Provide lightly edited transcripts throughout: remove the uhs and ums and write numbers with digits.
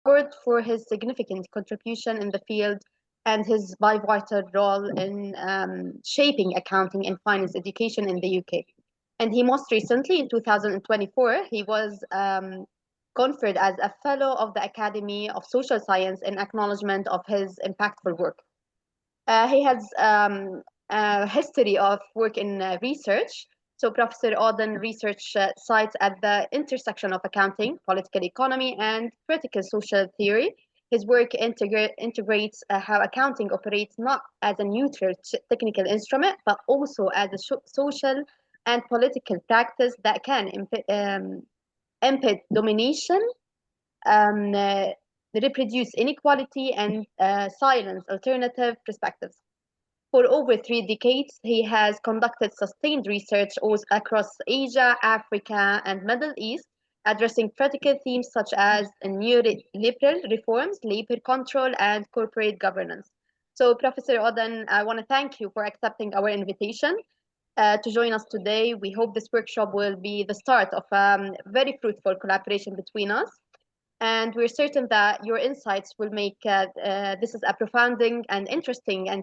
Award for his significant contribution in the field and his pivotal role in shaping accounting and finance education in the UK. And he most recently, in 2024, he was conferred as a Fellow of the Academy of Social Science in acknowledgement of his impactful work. He has a history of work in research. So Professor Auden research sites at the intersection of accounting, political economy, and critical social theory. His work integrates how accounting operates not as a neutral technical instrument, but also as a social and political practice that can impede domination, um, uh, reproduce inequality, and silence alternative perspectives. For over 3 decades, he has conducted sustained research across Asia, Africa, and Middle East, addressing critical themes such as neoliberal reforms, labor control, and corporate governance. So, Professor Oden, I want to thank you for accepting our invitation to join us today. We hope this workshop will be the start of a very fruitful collaboration between us. And we're certain that your insights will make this is a profounding and interesting and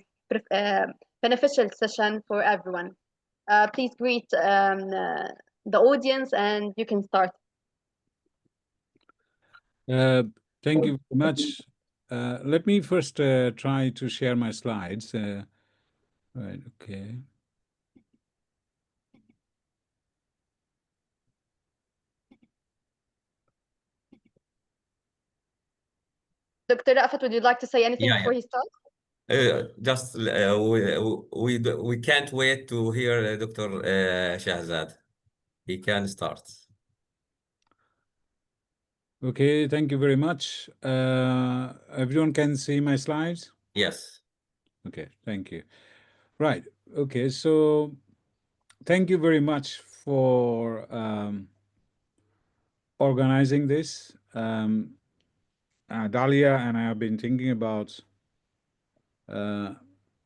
beneficial session for everyone. Please greet the audience and you can start. Thank you very much. Let me first try to share my slides. Right, okay. Dr. Rafat, would you like to say anything before he starts? Just we can't wait to hear Dr. Shahzad. He can start. Okay, thank you very much. Everyone can see my slides? Yes. Okay, thank you. Right, okay, so thank you very much for organizing this. Dalia and I have been thinking about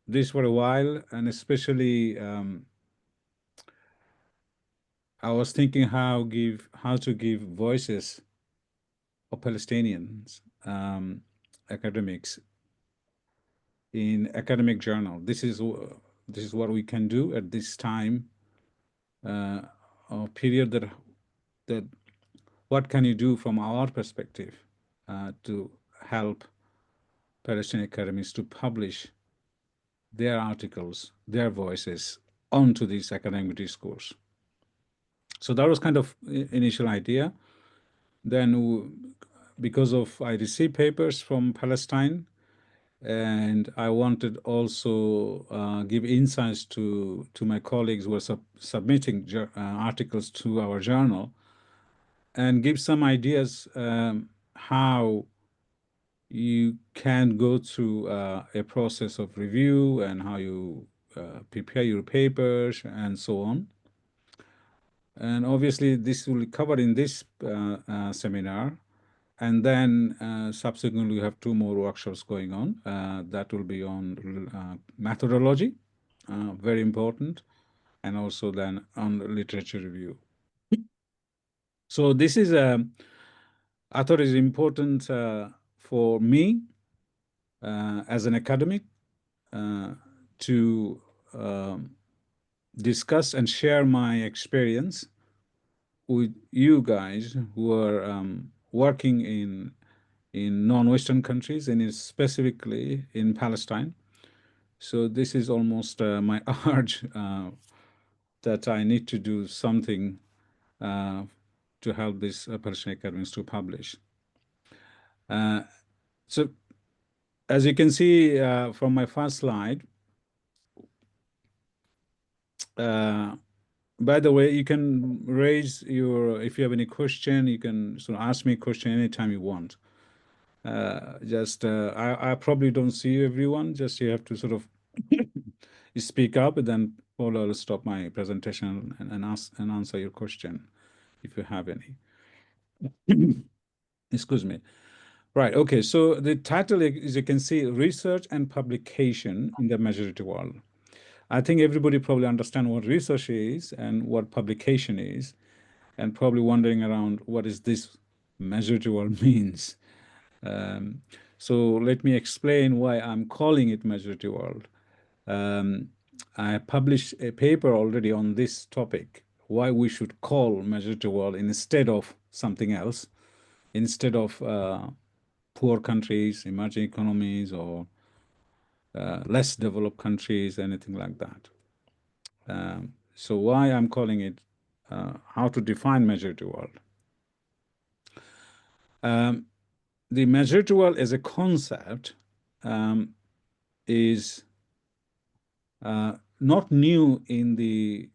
this for a while, and especially I was thinking how to give voices of Palestinians academics in academic journal. This is what we can do at this time or period. That what can you do from our perspective to help Palestinian academics to publish their articles, their voices onto this academic discourse. So that was kind of initial idea. Then because of I received papers from Palestine, and I wanted also give insights to my colleagues who were submitting articles to our journal, and give some ideas how you can go through a process of review and how you prepare your papers and so on. And obviously this will be covered in this seminar. And then subsequently we have 2 more workshops going on. That will be on methodology, very important, and also then on literature review. So this is, I thought is important for me as an academic to discuss and share my experience with you guys who are working in non-Western countries and specifically in Palestine. So this is almost my urge that I need to do something to help these Palestinian academics to publish. So as you can see from my first slide, by the way, you can raise if you have any question, you can sort of ask me a question anytime you want. I probably don't see everyone, just you have to sort of speak up, and then Paula will stop my presentation and answer your question if you have any. Excuse me. Right, okay, so the title, as you can see, Research and Publication in the Majority World. I think everybody probably understands what research is and what publication is, and probably wondering around what is this majority world means. So let me explain why I'm calling it majority world. I published a paper already on this topic, why we should call majority world instead of something else, instead of poor countries, emerging economies, or less developed countries, anything like that. So why I'm calling it, how to define majority world. The majority world as a concept is not new in the